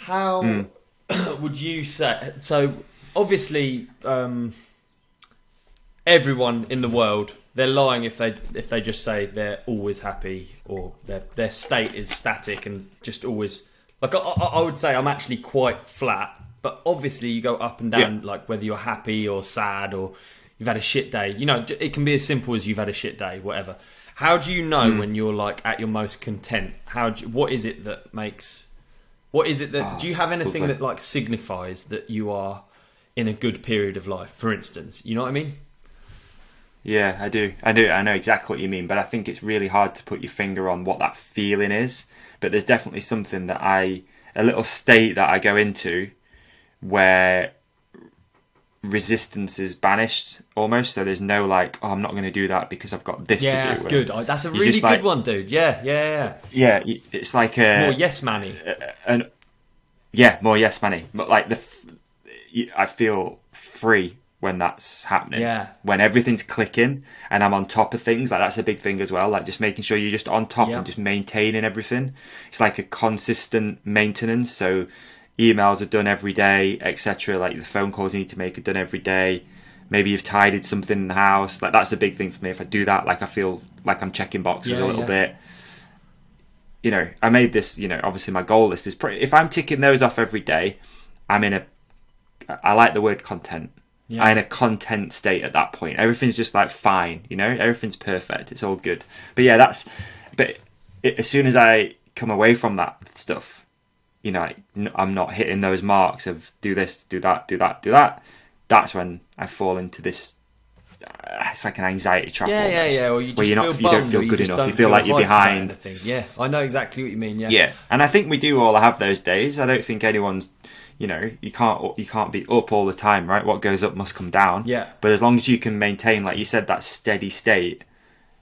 How would you say? So obviously, everyone in the world, they're lying if they just say they're always happy or their state is static and just always. Like I would say I'm actually quite flat, but obviously you go up and down, like whether you're happy or sad or you've had a shit day. You know, it can be as simple as you've had a shit day, whatever. How do you know when you're like at your most content? What is it that makes? What is it that? Do you have anything that like signifies that you are in a good period of life? For instance, you know what I mean? Yeah, I do. I know exactly what you mean, but I think it's really hard to put your finger on what that feeling is. But there's definitely something that a little state that I go into where resistance is banished almost. So there's no like, oh, I'm not going to do that because I've got this to do. Yeah, that's good. That's a really good one, dude. Yeah. Yeah, it's like a more yes manny. More yes manny. But like I feel free when that's happening. Yeah. When everything's clicking and I'm on top of things, like that's a big thing as well. Like just making sure you're just on top and just maintaining everything. It's like a consistent maintenance. So emails are done every day, etc. Like the phone calls you need to make are done every day. Maybe you've tidied something in the house. Like that's a big thing for me. If I do that, like I feel like I'm checking boxes a little bit. You know, I made this, you know, obviously my goal list is pretty, if I'm ticking those off every day, I like the word content. Yeah. I'm in a content state at that point. Everything's just like fine, you know, everything's perfect. It's all good. But yeah, as soon as I come away from that stuff, you know, I'm not hitting those marks of do this, do that, do that, do that. That's when I fall into this. It's like an anxiety trap. Yeah. Or you don't feel good enough. You feel like you're behind. Yeah, I know exactly what you mean. Yeah, and I think we do all have those days. I don't think anyone's. You know, you can't be up all the time, right? What goes up must come down. Yeah. But as long as you can maintain, like you said, that steady state,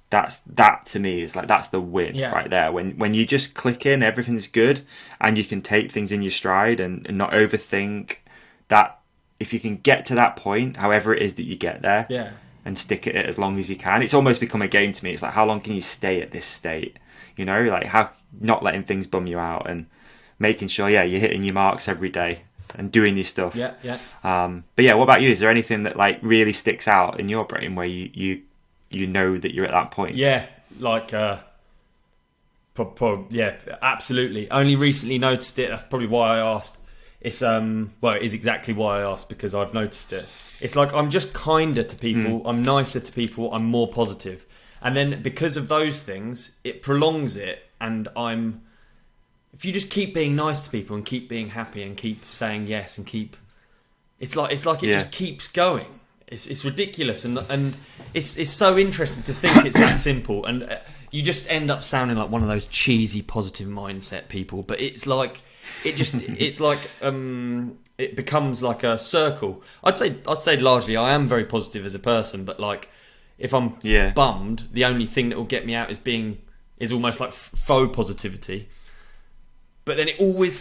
that to me is like that's the win right there. When you just click in, everything's good, and you can take things in your stride and not overthink. That if you can get to that point, however it is that you get there, and stick at it as long as you can, it's almost become a game to me. It's like how long can you stay at this state? You know, like how not letting things bum you out and making sure you're hitting your marks every day and doing your stuff. But yeah, what about you? Is there anything that like really sticks out in your brain where you know that you're at that point? Yeah, like absolutely. Only recently noticed it. That's probably why I asked. It's it is exactly why I asked, because I've noticed it. It's like I'm just kinder to people. I'm nicer to people. I'm more positive. And then because of those things, it prolongs it, and if you just keep being nice to people and keep being happy and keep saying yes and it's like it just keeps going. It's ridiculous and it's so interesting to think it's that simple, and you just end up sounding like one of those cheesy positive mindset people. But it's like it becomes like a circle. I'd say largely I am very positive as a person, but like if I'm bummed, the only thing that will get me out is almost like faux positivity. But then it always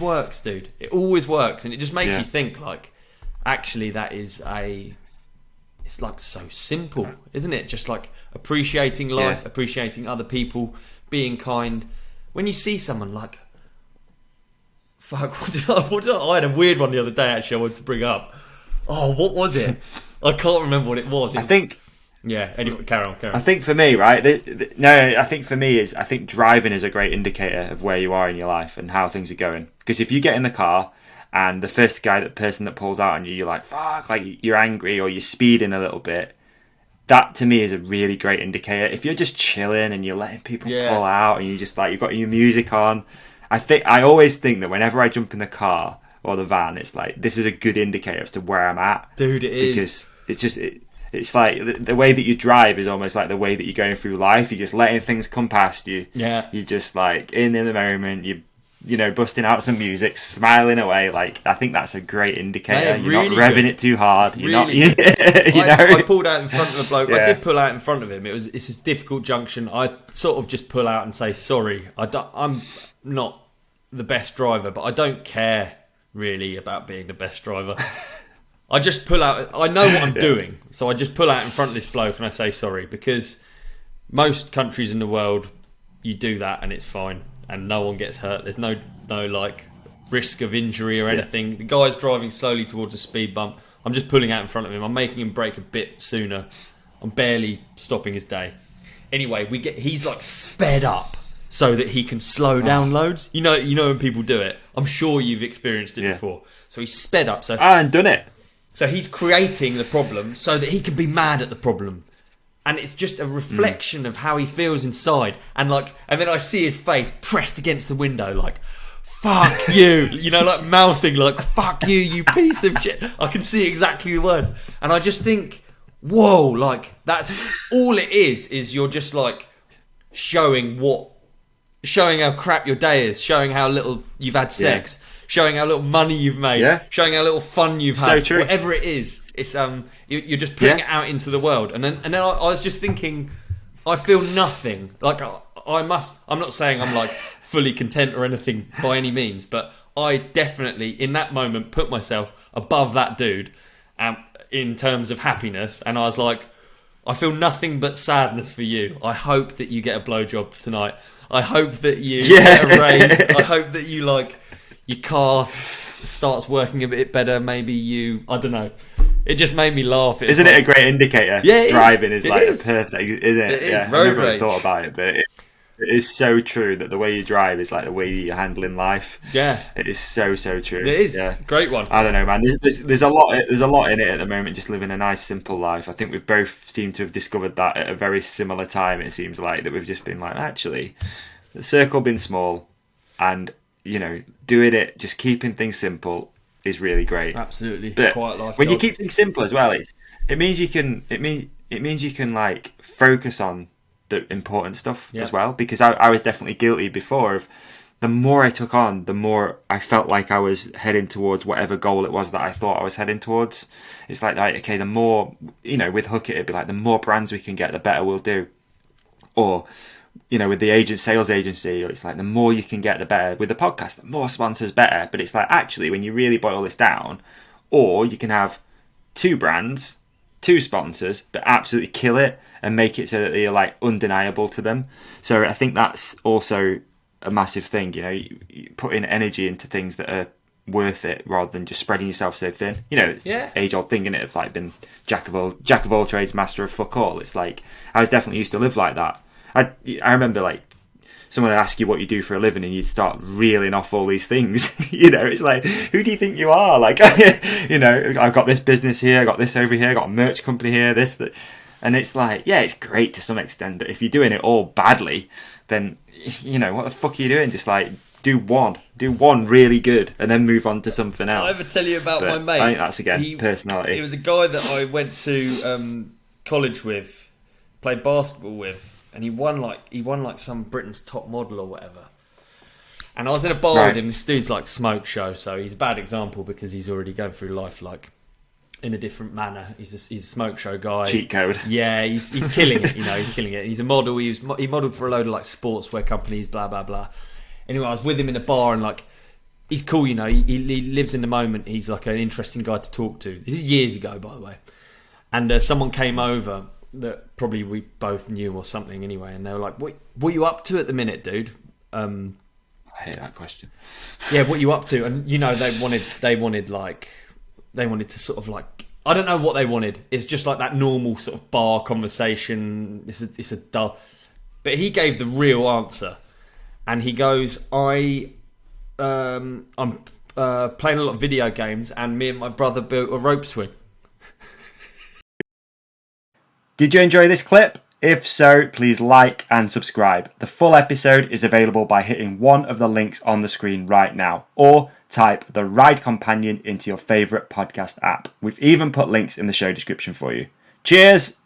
works, dude. It always works, and it just makes you think like, actually, it's like so simple, isn't it? Just like appreciating life, appreciating other people, being kind. When you see someone like, fuck, I had a weird one the other day. Actually, I wanted to bring up. Oh, what was it? I can't remember what it was. I think. Yeah. Anyway, carry on. I think for me, right? I think for me I think driving is a great indicator of where you are in your life and how things are going. Because if you get in the car and the first person that pulls out on you, you're like, fuck, like you're angry or you're speeding a little bit. That to me is a really great indicator. If you're just chilling and you're letting people pull out and you just like you've got your music on, I always think that whenever I jump in the car or the van, it's like this is a good indicator as to where I'm at, dude. It is because it's just. It's like the way that you drive is almost like the way that you're going through life. You're just letting things come past you. Yeah. You're just like in the moment. You know, busting out some music, smiling away. Like I think that's a great indicator. You're really not revving it too hard. You're really not. I pulled out in front of the bloke. I did pull out in front of him. It's a difficult junction. I sort of just pull out and say sorry. I'm not the best driver, but I don't care really about being the best driver. I just pull out. I know what I'm doing, so I just pull out in front of this bloke and I say sorry, because most countries in the world you do that and it's fine and no one gets hurt. There's no like risk of injury or anything. The guy's driving slowly towards a speed bump. I'm just pulling out in front of him. I'm making him brake a bit sooner. I'm barely stopping his day. Anyway, he's like sped up so that he can slow down loads. You know when people do it. I'm sure you've experienced it before. So he's sped up. And done it. So he's creating the problem so that he can be mad at the problem. And it's just a reflection of how he feels inside. And then I see his face pressed against the window like, fuck you. Like mouthing like, fuck you, you piece of shit. I can see exactly the words. And I just think, whoa, like that's all it is you're just like showing how crap your day is, showing how little you've had sex, showing how little money you've made, showing how little fun you've had. So true. Whatever it is, it's you're just putting it out into the world. And then I was just thinking, I feel nothing. Like I'm not saying I'm like fully content or anything by any means, but I definitely in that moment put myself above that dude in terms of happiness, and I was like, I feel nothing but sadness for you. I hope that you get a blowjob tonight. I hope that you get a raise. I hope that you your car starts working a bit better. Maybe I don't know. It just made me laugh. Isn't it a great indicator? Yeah, driving is like a perfect, isn't it? It is. I never really thought about it, but it is so true that the way you drive is like the way you're handling life. Yeah, it is so true. It is. Yeah, great one. I don't know, man. There's a lot in it at the moment. Just living a nice, simple life. I think we've both seemed to have discovered that at a very similar time. It seems like that we've just been like, actually, the circle been small, and doing it, just keeping things simple is really great. Absolutely, but quiet life. When you keep things simple as well, it means you can like focus on the important stuff as well. Because I was definitely guilty before of the more I took on, the more I felt like I was heading towards whatever goal it was that I thought I was heading towards. It's like okay, the more with Hook it'd be like the more brands we can get, the better we'll do. Or with the sales agency, it's like the more you can get, the better. With the podcast, the more sponsors, better. But it's like actually, when you really boil this down, or you can have 2 brands, 2 sponsors, but absolutely kill it and make it so that they're like undeniable to them. So I think that's also a massive thing. You put in energy into things that are worth it rather than just spreading yourself so thin. It's age-old thing, innit? Of like been jack of all trades, master of fuck all. It's like I was definitely used to live like that. I remember like someone would ask you what you do for a living and you'd start reeling off all these things. It's like, who do you think you are? Like, I've got this business here, I got this over here, I got a merch company here, this, that. And it's like, yeah, it's great to some extent, but if you're doing it all badly, then, what the fuck are you doing? Just like, do one really good and then move on to something else. I'll ever tell you about my mate. I think that's, again, personality. He was a guy that I went to college with, played basketball with, and he won like some Britain's top model or whatever. And I was in a bar with him. This dude's like smoke show, so he's a bad example because he's already going through life like in a different manner. He's a smoke show guy. Cheat code. Yeah, he's killing it. He's killing it. He's a model. He modelled for a load of like sportswear companies. Blah blah blah. Anyway, I was with him in a bar and like he's cool. He lives in the moment. He's like an interesting guy to talk to. This is years ago, by the way. And someone came over that probably we both knew or something anyway, and they were like, what are you up to at the minute, dude? I hate that question. Yeah, what are you up to? And they wanted to sort of like, I don't know what they wanted. It's just like that normal sort of bar conversation. It's a dull, but he gave the real answer, and he goes, I'm playing a lot of video games, and me and my brother built a rope swing. Did you enjoy this clip? If so, please like and subscribe. The full episode is available by hitting one of the links on the screen right now, or type The Ride Companion into your favourite podcast app. We've even put links in the show description for you. Cheers!